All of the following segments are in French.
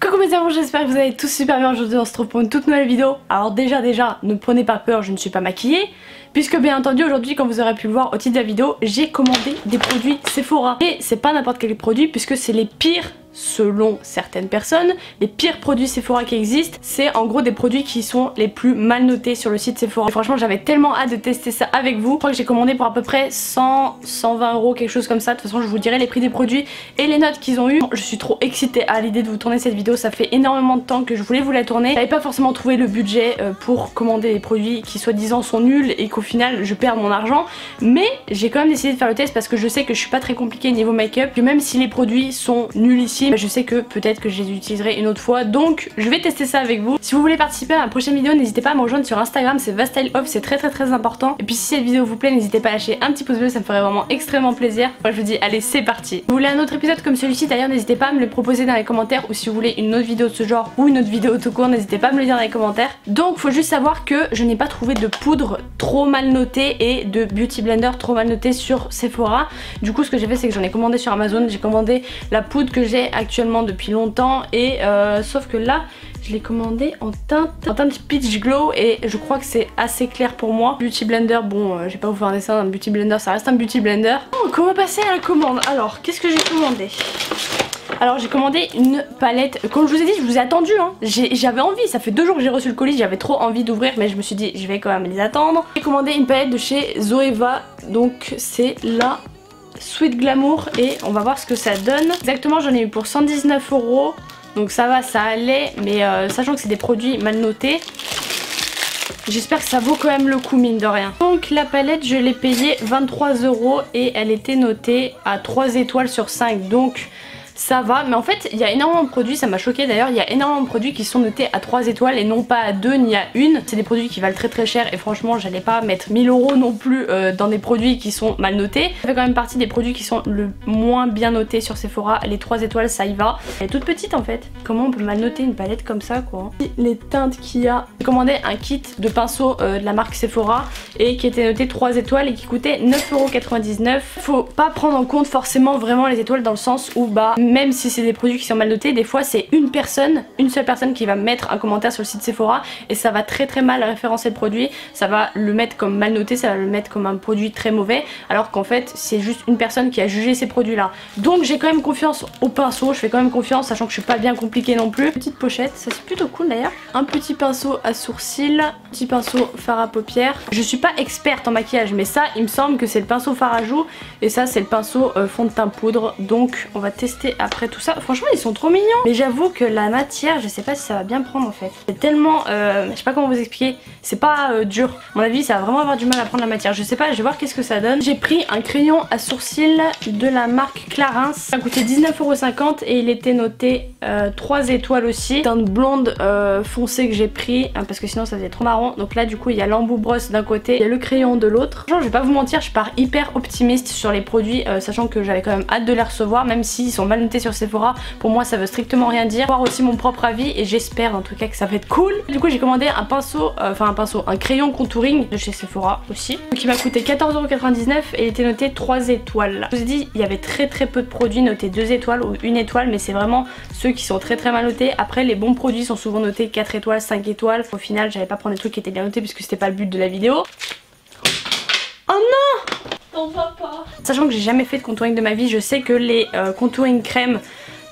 Coucou mes amours, j'espère que vous allez tous super bien. Aujourd'hui on se retrouve pour une toute nouvelle vidéo. Alors déjà, ne prenez pas peur, je ne suis pas maquillée, puisque bien entendu aujourd'hui, comme vous aurez pu le voir au titre de la vidéo, j'ai commandé des produits Sephora. Et c'est pas n'importe quel produit, puisque c'est les pires, selon certaines personnes, les pires produits Sephora qui existent. C'est en gros des produits qui sont les plus mal notés sur le site Sephora. Et franchement j'avais tellement hâte de tester ça avec vous. Je crois que j'ai commandé pour à peu près 100-120 euros, quelque chose comme ça. De toute façon je vous dirai les prix des produits et les notes qu'ils ont eu. Je suis trop excitée à l'idée de vous tourner cette vidéo. Ça fait énormément de temps que je voulais vous la tourner. J'avais pas forcément trouvé le budget pour commander des produits qui soi-disant sont nuls et qu'au final je perds mon argent. Mais j'ai quand même décidé de faire le test parce que je sais que je suis pas très compliquée niveau make-up. Que même si les produits sont nulissimes, je sais que peut-être que je les utiliserai une autre fois. Donc je vais tester ça avec vous. Si vous voulez participer à ma prochaine vidéo, n'hésitez pas à me rejoindre sur Instagram, c'est VaStyleOff, c'est très important. Et puis si cette vidéo vous plaît, n'hésitez pas à lâcher un petit pouce bleu, ça me ferait vraiment extrêmement plaisir. Moi je vous dis allez, c'est parti. Si vous voulez un autre épisode comme celui-ci d'ailleurs, n'hésitez pas à me le proposer dans les commentaires, ou si vous voulez une autre vidéo de ce genre ou une autre vidéo tout court, n'hésitez pas à me le dire dans les commentaires. Donc faut juste savoir que je n'ai pas trouvé de poudre trop mal notée et de beauty blender trop mal noté sur Sephora. Du coup ce que j'ai fait, c'est que j'en ai commandé sur Amazon. J'ai commandé la poudre que j'ai actuellement depuis longtemps et sauf que là je l'ai commandé en teinte Peach Glow et je crois que c'est assez clair pour moi. Beauty blender, bon je vais pas vous faire un dessin, un beauty blender ça reste un beauty blender. Oh, comment passer à la commande? Alors qu'est-ce que j'ai commandé? Alors j'ai commandé une palette, comme je vous ai dit, je vous ai attendu hein. J'avais envie, ça fait 2 jours que j'ai reçu le colis, j'avais trop envie d'ouvrir mais je me suis dit je vais quand même les attendre. J'ai commandé une palette de chez Zoeva, donc c'est la Sweet Glamour et on va voir ce que ça donne. Exactement, j'en ai eu pour 119 euros, donc ça va, ça allait, mais sachant que c'est des produits mal notés, j'espère que ça vaut quand même le coup mine de rien. Donc la palette je l'ai payée 23 euros et elle était notée à 3 étoiles sur 5, donc ça va. Mais en fait il y a énormément de produits, ça m'a choqué d'ailleurs, il y a énormément de produits qui sont notés à 3 étoiles et non pas à 2 ni à 1. C'est des produits qui valent très cher et franchement j'allais pas mettre 1000 euros non plus dans des produits qui sont mal notés. Ça fait quand même partie des produits qui sont le moins bien notés sur Sephora. Les 3 étoiles ça y va. Elle est toute petite en fait. Comment on peut mal noter une palette comme ça quoi? Les teintes qu'il y a. J'ai commandé un kit de pinceaux de la marque Sephora et qui était noté 3 étoiles et qui coûtait 9,99 €. Faut pas prendre en compte forcément vraiment les étoiles dans le sens où bah même si c'est des produits qui sont mal notés, des fois c'est une seule personne qui va mettre un commentaire sur le site Sephora et ça va très mal référencer le produit, ça va le mettre comme mal noté, ça va le mettre comme un produit très mauvais, alors qu'en fait c'est juste une personne qui a jugé ces produits là. Donc j'ai quand même confiance au pinceau, je fais quand même confiance, sachant que je suis pas bien compliquée non plus. Petite pochette, ça c'est plutôt cool d'ailleurs. Un petit pinceau à sourcils, petit pinceau fard à paupières. Je suis pas experte en maquillage mais ça il me semble que c'est le pinceau fard à joues et ça c'est le pinceau fond de teint poudre, donc on va tester après tout ça. Franchement ils sont trop mignons, mais j'avoue que la matière je sais pas si ça va bien prendre en fait. C'est tellement je sais pas comment vous expliquer, c'est pas dur. À mon avis ça va vraiment avoir du mal à prendre la matière, je sais pas, je vais voir qu'est-ce que ça donne. J'ai pris un crayon à sourcils de la marque Clarins, ça a coûté 19,50 € et il était noté 3 étoiles aussi. Teinte blonde foncée que j'ai pris parce que sinon ça faisait trop marron. Donc là du coup il y a l'embout brosse d'un côté, il y a le crayon de l'autre. Je vais pas vous mentir, je pars hyper optimiste sur les produits, sachant que j'avais quand même hâte de les recevoir, même s'ils sont mal notés sur Sephora. Pour moi ça veut strictement rien dire. Voir aussi mon propre avis et j'espère en tout cas que ça va être cool. Du coup j'ai commandé un pinceau, un crayon contouring de chez Sephora aussi, qui m'a coûté 14,99 € et il était noté 3 étoiles. Je vous ai dit il y avait très peu de produits notés 2 étoiles ou 1 étoile, mais c'est vraiment ceux qui sont très mal notés. Après les bons produits sont souvent notés 4 étoiles, 5 étoiles. Au final j'allais pas prendre des trucs qui étaient bien notés puisque c'était pas le but de la vidéo. Oh non! T'en vas pas. Sachant que j'ai jamais fait de contouring de ma vie, je sais que les contouring crème,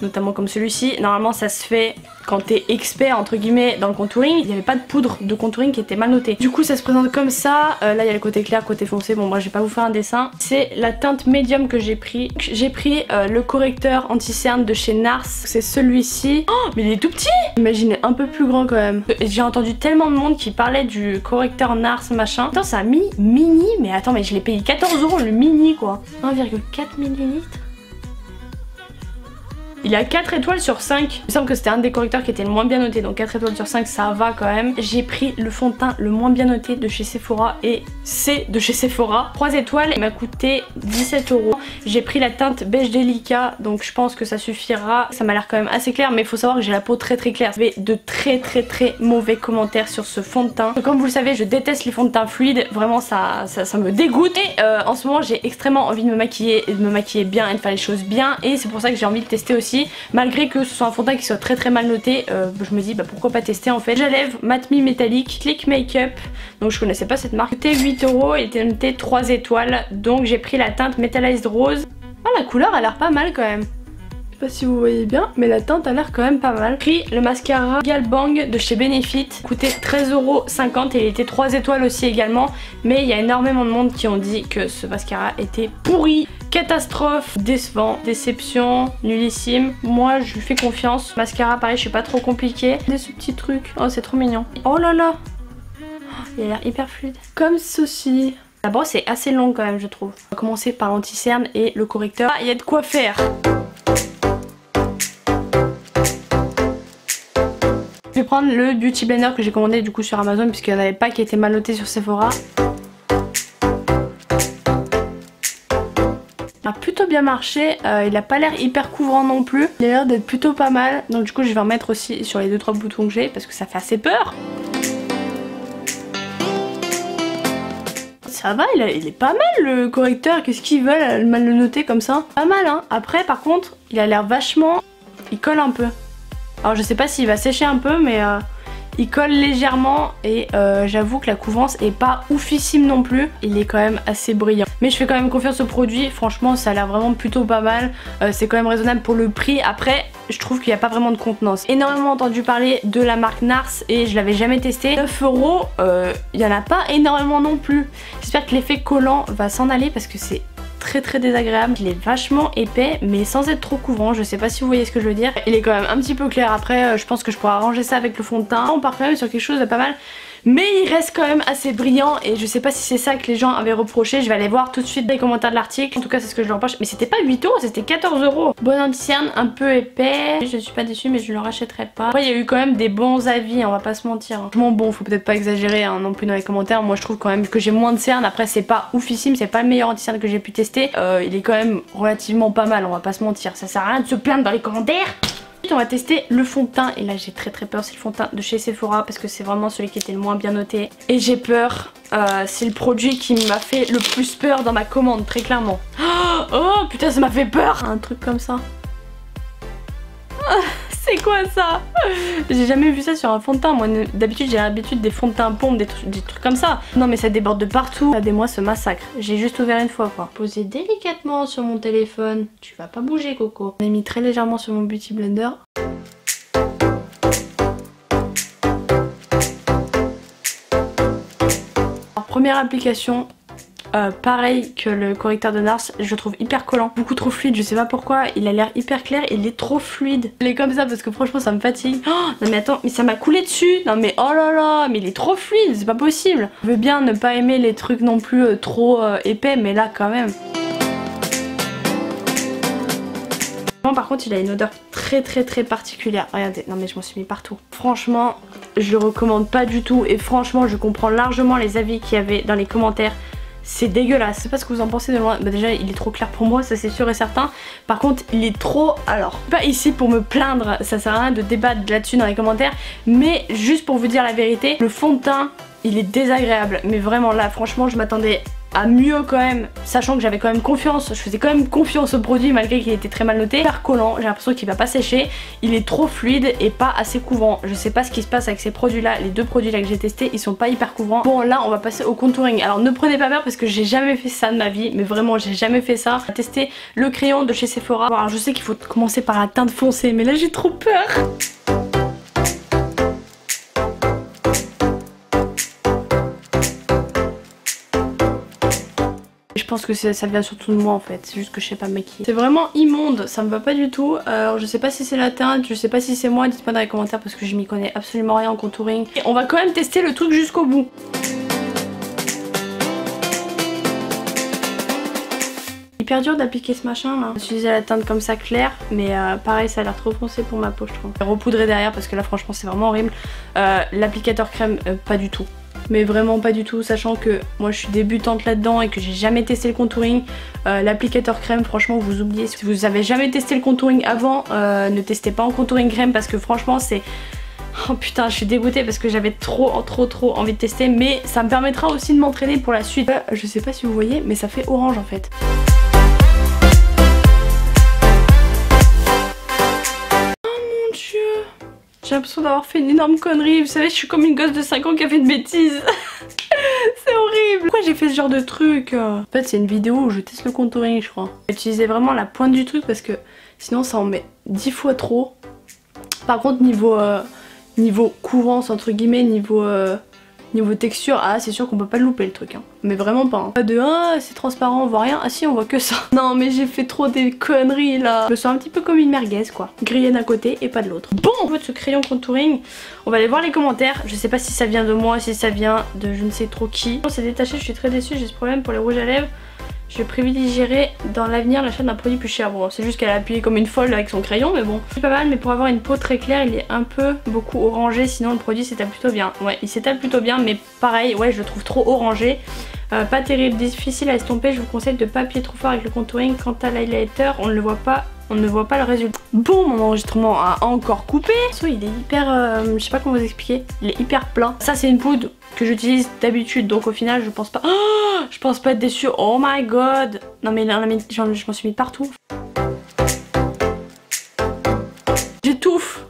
notamment comme celui-ci, normalement ça se fait quand t'es expert entre guillemets dans le contouring. Il n'y avait pas de poudre de contouring qui était mal notée. Du coup ça se présente comme ça. Là il y a le côté clair, côté foncé. Bon moi je vais pas vous faire un dessin. C'est la teinte médium que j'ai pris. J'ai pris le correcteur anti-cerne de chez Nars. C'est celui-ci. Oh mais il est tout petit. Imaginez un peu plus grand quand même. J'ai entendu tellement de monde qui parlait du correcteur Nars machin. Attends ça a mis mini. Mais attends mais je l'ai payé 14 € le mini quoi. 1,4 ml. Il a 4 étoiles sur 5. Il me semble que c'était un des correcteurs qui était le moins bien noté, donc 4 étoiles sur 5 ça va quand même. J'ai pris le fond de teint le moins bien noté de chez Sephora et c'est de chez Sephora. 3 étoiles, il m'a coûté 17 €. J'ai pris la teinte beige délicat, donc je pense que ça suffira. Ça m'a l'air quand même assez clair, mais il faut savoir que j'ai la peau très claire. J'avais de très mauvais commentaires sur ce fond de teint. Donc, comme vous le savez, je déteste les fonds de teint fluides, vraiment ça me dégoûte. Et en ce moment j'ai extrêmement envie de me maquiller et de me maquiller bien et de faire les choses bien, et c'est pour ça que j'ai envie de tester aussi aussi. Malgré que ce soit un fond de teint qui soit très mal noté, je me dis bah pourquoi pas tester en fait. J'enlève Matte Me métallique Click Makeup, donc je connaissais pas cette marque. C'était 8 € et était noté 3 étoiles, donc j'ai pris la teinte Metallized Rose. Oh, la couleur a l'air pas mal quand même. Je sais pas si vous voyez bien, mais la teinte a l'air quand même pas mal. J'ai pris le mascara Galbang de chez Benefit, coûtait 13,50 € et il était 3 étoiles aussi également. Mais il y a énormément de monde qui ont dit que ce mascara était pourri. Catastrophe, décevant, déception, nullissime. Moi je lui fais confiance. Mascara pareil, je suis pas trop compliquée. Ce petit truc, oh c'est trop mignon. Oh là là, il a l'air hyper fluide. Comme ceci. La brosse est assez longue quand même je trouve. On va commencer par l'anti-cerne et le correcteur. Ah, il y a de quoi faire. Je vais prendre le Beauty Blender que j'ai commandé du coup sur Amazon puisqu'il n'y en avait pas qui était mal noté sur Sephora. Il a plutôt bien marché, il a pas l'air hyper couvrant non plus. Il a l'air d'être plutôt pas mal, donc du coup je vais en mettre aussi sur les 2-3 boutons que j'ai parce que ça fait assez peur. Ça va, il est pas mal le correcteur, qu'est-ce qu'ils veulent mal le noter comme ça? Pas mal hein. Après par contre, il a l'air vachement... il colle un peu. Alors je sais pas s'il va sécher un peu mais il colle légèrement et j'avoue que la couvrance est pas oufissime non plus. Il est quand même assez brillant. Mais je fais quand même confiance au produit, franchement ça a l'air vraiment plutôt pas mal. C'est quand même raisonnable pour le prix. Après je trouve qu'il n'y a pas vraiment de contenance. Énormément entendu parler de la marque NARS et je l'avais jamais testé. 9 €, il y en a pas énormément non plus. J'espère que l'effet collant va s'en aller parce que c'est très désagréable. Il est vachement épais mais sans être trop couvrant, je sais pas si vous voyez ce que je veux dire. Il est quand même un petit peu clair. Après je pense que je pourrais arranger ça avec le fond de teint. On part quand même sur quelque chose de pas mal. Mais il reste quand même assez brillant et je sais pas si c'est ça que les gens avaient reproché. Je vais aller voir tout de suite dans les commentaires de l'article. En tout cas c'est ce que je leur reproche. Mais c'était pas 8 €, c'était 14 €. Bon anti-cerne, un peu épais. Je suis pas déçue mais je le rachèterai pas. Après il y a eu quand même des bons avis, on va pas se mentir. Franchement bon, faut peut-être pas exagérer hein, non plus dans les commentaires. Moi je trouve quand même que j'ai moins de cerne. Après c'est pas oufissime, c'est pas le meilleur anti-cerne que j'ai pu tester. Il est quand même relativement pas mal, on va pas se mentir. Ça sert à rien de se plaindre dans les commentaires. On va tester le fond de teint et là j'ai très peur, c'est le fond de teint de chez Sephora parce que c'est vraiment celui qui était le moins bien noté et j'ai peur, c'est le produit qui m'a fait le plus peur dans ma commande très clairement. Oh putain ça m'a fait peur. Un truc comme ça. C'est quoi ça? J'ai jamais vu ça sur un fond de teint. Moi d'habitude j'ai l'habitude des fonds de teint pompes, des trucs comme ça. Non mais ça déborde de partout. Regardez-moi ce massacre. J'ai juste ouvert une fois quoi. Posé délicatement sur mon téléphone. Tu vas pas bouger Coco. On a mis très légèrement sur mon Beauty Blender. Alors, première application. Pareil que le correcteur de NARS, je le trouve hyper collant, beaucoup trop fluide, je sais pas pourquoi, il a l'air hyper clair, il est trop fluide. Il est comme ça parce que franchement ça me fatigue. Oh non mais attends, mais ça m'a coulé dessus. Non mais oh là là, mais il est trop fluide, c'est pas possible. Je veux bien ne pas aimer les trucs non plus trop épais, mais là quand même. Par contre il a une odeur très particulière. Regardez, non mais je m'en suis mis partout. Franchement je le recommande pas du tout et franchement je comprends largement les avis qu'il y avait dans les commentaires. C'est dégueulasse, je sais pas ce que vous en pensez de loin. Bah déjà il est trop clair pour moi, ça c'est sûr et certain. Par contre il est trop... Alors, pas ici pour me plaindre, ça sert à rien de débattre là-dessus dans les commentaires. Mais juste pour vous dire la vérité, le fond de teint il est désagréable. Mais vraiment là franchement je m'attendais à mieux quand même, sachant que j'avais quand même confiance, je faisais quand même confiance au produit malgré qu'il était très mal noté. Hyper collant, j'ai l'impression qu'il va pas sécher, il est trop fluide et pas assez couvrant. Je sais pas ce qui se passe avec ces produits là, les deux produits là que j'ai testés, ils sont pas hyper couvrants. Bon là on va passer au contouring, alors ne prenez pas peur parce que j'ai jamais fait ça de ma vie, mais vraiment j'ai jamais fait ça. On va tester le crayon de chez Sephora. Alors je sais qu'il faut commencer par la teinte foncée, mais là j'ai trop peur. Je pense que ça vient surtout de moi en fait, c'est juste que je sais pas me maquiller. C'est vraiment immonde, ça me va pas du tout. Alors je sais pas si c'est la teinte, je sais pas si c'est moi, dites-moi dans les commentaires parce que je m'y connais absolument rien en contouring. Et on va quand même tester le truc jusqu'au bout. Hyper dur d'appliquer ce machin là. J'utilisais la teinte comme ça claire, mais pareil ça a l'air trop foncé pour ma peau je trouve. Je vais repoudrer derrière parce que là franchement c'est vraiment horrible. L'applicateur crème pas du tout. Mais vraiment pas du tout, sachant que moi je suis débutante là-dedans et que j'ai jamais testé le contouring. L'applicateur crème franchement vous oubliez. Si vous avez jamais testé le contouring avant, ne testez pas en contouring crème parce que franchement c'est... Oh putain je suis dégoûtée parce que j'avais trop envie de tester, mais ça me permettra aussi de m'entraîner pour la suite. Je sais pas si vous voyez mais ça fait orange en fait. J'ai l'impression d'avoir fait une énorme connerie. Vous savez, je suis comme une gosse de 5 ans qui a fait une bêtise. C'est horrible. Pourquoi j'ai fait ce genre de truc? En fait, c'est une vidéo où je teste le contouring, je crois. J'utilisais vraiment la pointe du truc parce que sinon ça en met 10 fois trop. Par contre, niveau courance, entre guillemets, niveau texture, ah c'est sûr qu'on peut pas le louper le truc, hein. Mais vraiment pas. Hein. Pas de c'est transparent, on voit rien. Ah si, on voit que ça. Non mais j'ai fait trop des conneries là. Je me sens un petit peu comme une merguez quoi. Grillée d'un côté et pas de l'autre. Bon, au niveau de ce crayon contouring, on va aller voir les commentaires. Je sais pas si ça vient de moi, si ça vient de je ne sais trop qui. C'est détaché, je suis très déçue, j'ai ce problème pour les rouges à lèvres. Je privilégierai dans l'avenir l'achat d'un produit plus cher. Bon, c'est juste qu'elle a appuyé comme une folle avec son crayon, mais bon. C'est pas mal, mais pour avoir une peau très claire, il est un peu beaucoup orangé. Sinon, le produit s'étale plutôt bien. Ouais, il s'étale plutôt bien, mais pareil, ouais, je le trouve trop orangé. Pas terrible, difficile à estomper. Je vous conseille de pas appuyer trop fort avec le contouring. Quant à l'highlighter, on ne le voit pas. On ne voit pas le résultat. Bon, mon enregistrement a encore coupé. Il est hyper, je sais pas comment vous expliquer. Il est hyper plein. Ça, c'est une poudre que j'utilise d'habitude, donc au final, je pense pas. Oh, je pense pas être déçue. Oh my god. Non mais je m'en suis mis partout. J'étouffe.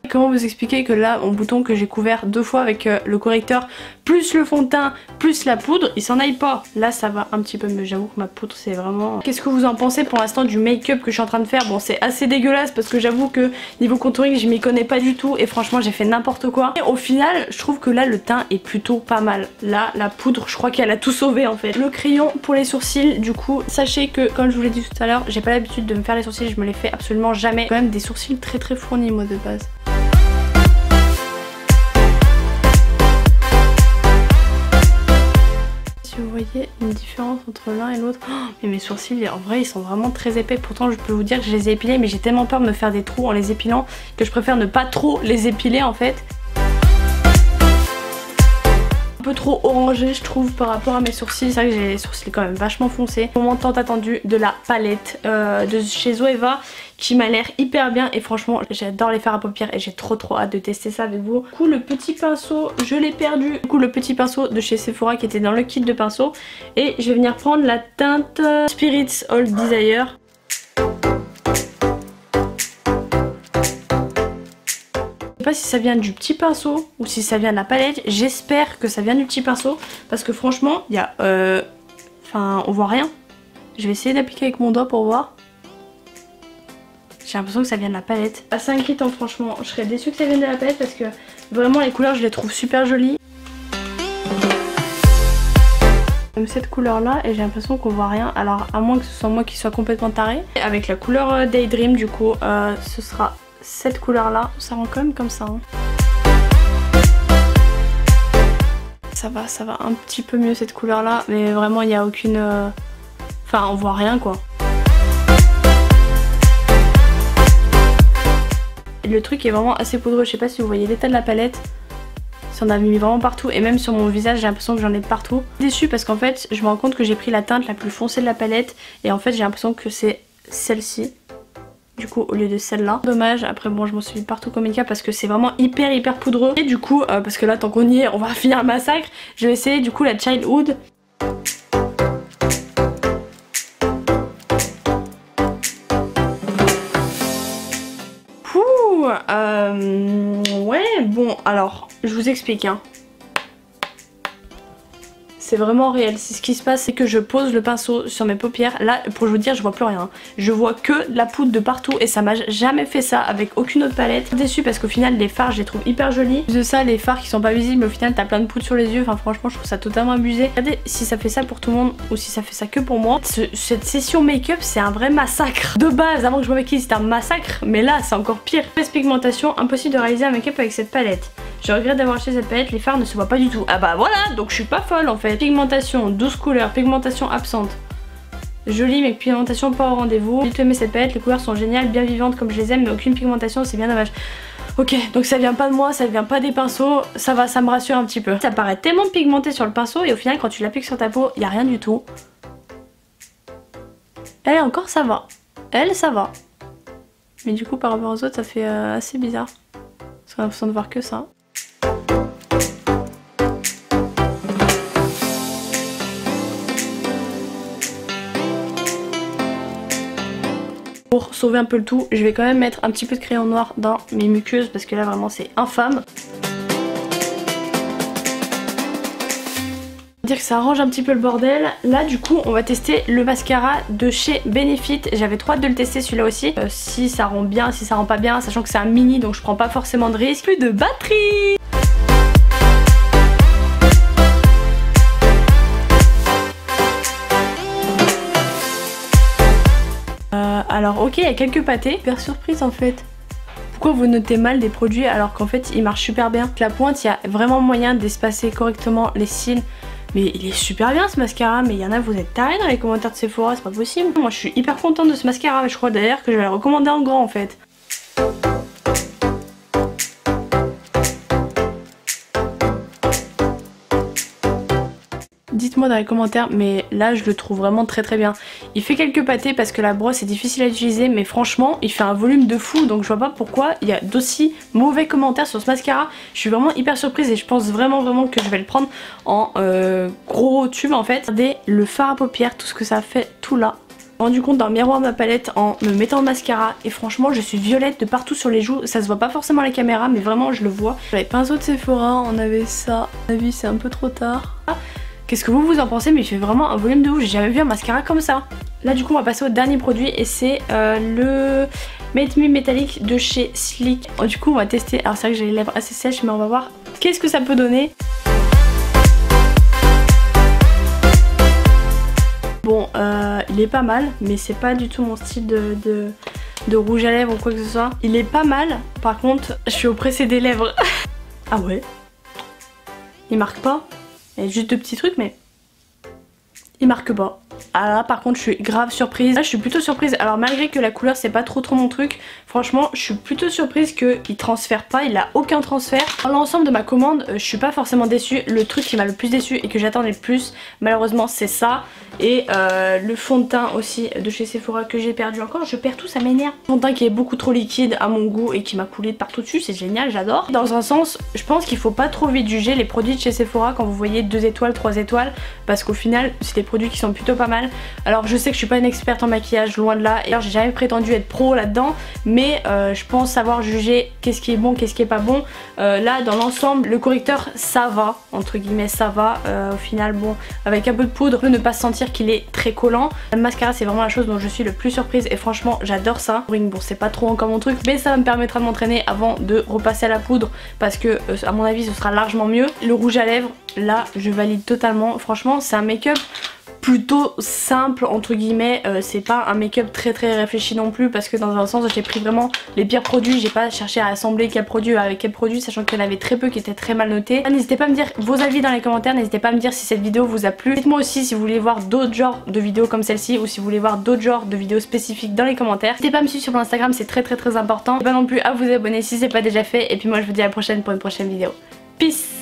Comment vous expliquer que là, mon bouton que j'ai couvert 2 fois avec le correcteur, plus le fond de teint, plus la poudre, il s'en aille pas. Là, ça va un petit peu mieux. J'avoue que ma poudre, c'est vraiment... Qu'est-ce que vous en pensez pour l'instant du make-up que je suis en train de faire? Bon, c'est assez dégueulasse parce que j'avoue que niveau contouring, je m'y connais pas du tout et franchement, j'ai fait n'importe quoi. Et au final, je trouve que là, le teint est plutôt pas mal. Là, la poudre, je crois qu'elle a tout sauvé en fait. Le crayon pour les sourcils, du coup, sachez que, comme je vous l'ai dit tout à l'heure, j'ai pas l'habitude de me faire les sourcils, je me les fais absolument jamais. J'ai quand même des sourcils très très fournis, moi, de base. Vous voyez une différence entre l'un et l'autre. Oh, mais mes sourcils en vrai ils sont vraiment très épais. Pourtant je peux vous dire que je les ai épilés, mais j'ai tellement peur de me faire des trous en les épilant que je préfère ne pas trop les épiler en fait. Un peu trop orangé je trouve par rapport à mes sourcils. C'est vrai que j'ai les sourcils quand même vachement foncés. Moment tant attendu de la palette de chez Zoeva qui m'a l'air hyper bien et franchement j'adore les fards à paupières et j'ai trop hâte de tester ça avec vous. Du coup le petit pinceau je l'ai perdu. Du coup le petit pinceau de chez Sephora qui était dans le kit de pinceau et je vais venir prendre la teinte Spirits Old Desire. Je sais pas si ça vient du petit pinceau ou si ça vient de la palette. J'espère que ça vient du petit pinceau parce que franchement il y a enfin on voit rien. Je vais essayer d'appliquer avec mon doigt pour voir. J'ai l'impression que ça vient de la palette. Assez inquiétant franchement. Je serais déçue que ça vienne de la palette parce que vraiment les couleurs je les trouve super jolies. J'aime cette couleur là et j'ai l'impression qu'on voit rien. Alors à moins que ce soit moi qui soit complètement tarée. Avec la couleur Daydream du coup ce sera cette couleur là. Ça rend quand même comme ça. Hein. Ça va un petit peu mieux cette couleur là. Mais vraiment il n'y a aucune... Enfin on voit rien quoi. Le truc est vraiment assez poudreux, je sais pas si vous voyez l'état de la palette. Ça en a mis vraiment partout et même sur mon visage j'ai l'impression que j'en ai de partout. Déçue parce qu'en fait je me rends compte que j'ai pris la teinte la plus foncée de la palette et en fait j'ai l'impression que c'est celle-ci. Du coup au lieu de celle-là. Dommage, après bon je m'en suis mis partout comme une cape parce que c'est vraiment hyper poudreux. Et du coup parce que là tant qu'on y est on va finir le massacre. Je vais essayer du coup la Childhood. Ouais, bon, alors, je vous explique, hein. C'est vraiment réel. Ce qui se passe, c'est que je pose le pinceau sur mes paupières. Là, pour vous dire, je vois plus rien. Je vois que de la poudre de partout et ça m'a jamais fait ça avec aucune autre palette. Déçue parce qu'au final, les fards, je les trouve hyper jolis. De ça, les fards qui sont pas visibles, au final, t'as plein de poudre sur les yeux. Enfin, franchement, je trouve ça totalement abusé. Regardez si ça fait ça pour tout le monde ou si ça fait ça que pour moi. Cette session make-up, c'est un vrai massacre. De base, avant que je me maquille, c'était un massacre. Mais là, c'est encore pire. Pigmentation, impossible de réaliser un make-up avec cette palette. Je regrette d'avoir acheté cette palette, les fards ne se voient pas du tout. Ah bah voilà, donc je suis pas folle en fait. Pigmentation, 12 couleurs, pigmentation absente. Jolie mais pigmentation pas au rendez-vous. J'ai aimé cette palette, les couleurs sont géniales, bien vivantes comme je les aime, mais aucune pigmentation, c'est bien dommage. Ok, donc ça vient pas de moi, ça vient pas des pinceaux, ça va, ça me rassure un petit peu. Ça paraît tellement pigmenté sur le pinceau et au final quand tu l'appliques sur ta peau, y a rien du tout. Elle encore ça va. Elle ça va. Mais du coup par rapport aux autres ça fait assez bizarre. Parce qu'on a l'impression de voir que ça. Pour sauver un peu le tout, je vais quand même mettre un petit peu de crayon noir dans mes muqueuses parce que là vraiment c'est infâme. Dire que ça arrange un petit peu le bordel. Là du coup on va tester le mascara de chez Benefit. J'avais trop hâte de le tester celui-là aussi. Si ça rend bien, si ça rend pas bien, sachant que c'est un mini donc je prends pas forcément de risque. Plus de batterie. Alors ok, il y a quelques pâtés. Super surprise en fait. Pourquoi vous notez mal des produits alors qu'en fait ils marchent super bien? La pointe, il y a vraiment moyen d'espacer correctement les cils. Mais il est super bien ce mascara, mais il y en a, vous êtes tarés dans les commentaires de Sephora, c'est pas possible. Moi je suis hyper contente de ce mascara, je crois d'ailleurs que je vais le recommander en grand en fait. Dites-moi dans les commentaires, mais là je le trouve vraiment très très bien. Il fait quelques pâtés parce que la brosse est difficile à utiliser, mais franchement il fait un volume de fou, donc je vois pas pourquoi il y a d'aussi mauvais commentaires sur ce mascara. Je suis vraiment hyper surprise et je pense vraiment que je vais le prendre en gros tube en fait. Regardez le fard à paupières, tout ce que ça fait tout là. Rendu compte dans le miroir de ma palette en me mettant le mascara et franchement je suis violette de partout sur les joues, ça se voit pas forcément à la caméra mais vraiment je le vois. Les pinceaux de Sephora, on avait ça, à mon avis c'est un peu trop tard. Qu'est-ce que vous en pensez? Mais il fait vraiment un volume de ouf, j'ai jamais vu un mascara comme ça. Là du coup on va passer au dernier produit et c'est le Make Me métallique de chez Sleek. Du coup on va tester, alors c'est vrai que j'ai les lèvres assez sèches mais on va voir qu'est-ce que ça peut donner. Bon il est pas mal mais c'est pas du tout mon style de rouge à lèvres ou quoi que ce soit. Il est pas mal, par contre je suis oppressée des lèvres. Ah ouais? Il marque pas? Il y a juste deux petits trucs mais il marque pas. Ah là par contre je suis grave surprise. Là je suis plutôt surprise. Alors malgré que la couleur c'est pas trop mon truc, franchement je suis plutôt surprise qu'il transfère pas, il a aucun transfert. Dans l'ensemble de ma commande je suis pas forcément déçue. Le truc qui m'a le plus déçu et que j'attendais le plus malheureusement c'est ça. Et le fond de teint aussi de chez Sephora que j'ai perdu encore. Je perds tout, ça m'énerve. Fond de teint qui est beaucoup trop liquide à mon goût et qui m'a coulé de partout dessus, c'est génial, j'adore. Dans un sens je pense qu'il faut pas trop vite juger les produits de chez Sephora quand vous voyez 2 étoiles, 3 étoiles. Parce qu'au final c'est des produits qui sont plutôt pas mal. Alors je sais que je suis pas une experte en maquillage, loin de là, et alors j'ai jamais prétendu être pro là-dedans, mais je pense savoir juger qu'est-ce qui est bon, qu'est-ce qui est pas bon. Là dans l'ensemble le correcteur ça va, entre guillemets ça va, au final bon avec un peu de poudre on peut ne pas sentir qu'il est très collant. Le mascara c'est vraiment la chose dont je suis le plus surprise et franchement j'adore ça. Bon c'est pas trop encore mon truc mais ça me permettra de m'entraîner avant de repasser à la poudre parce que à mon avis ce sera largement mieux. Le rouge à lèvres là je valide totalement, franchement c'est un make-up plutôt simple entre guillemets, c'est pas un make-up très réfléchi non plus parce que dans un sens j'ai pris vraiment les pires produits, j'ai pas cherché à assembler quel produit avec quel produit sachant qu'il y en avait très peu qui étaient très mal notés. N'hésitez pas à me dire vos avis dans les commentaires, n'hésitez pas à me dire si cette vidéo vous a plu. Dites-moi aussi si vous voulez voir d'autres genres de vidéos comme celle-ci ou si vous voulez voir d'autres genres de vidéos spécifiques dans les commentaires. N'hésitez pas à me suivre sur mon Instagram, c'est très important. N'hésitez pas non plus à vous abonner si c'est pas déjà fait et puis moi je vous dis à la prochaine pour une prochaine vidéo. Peace.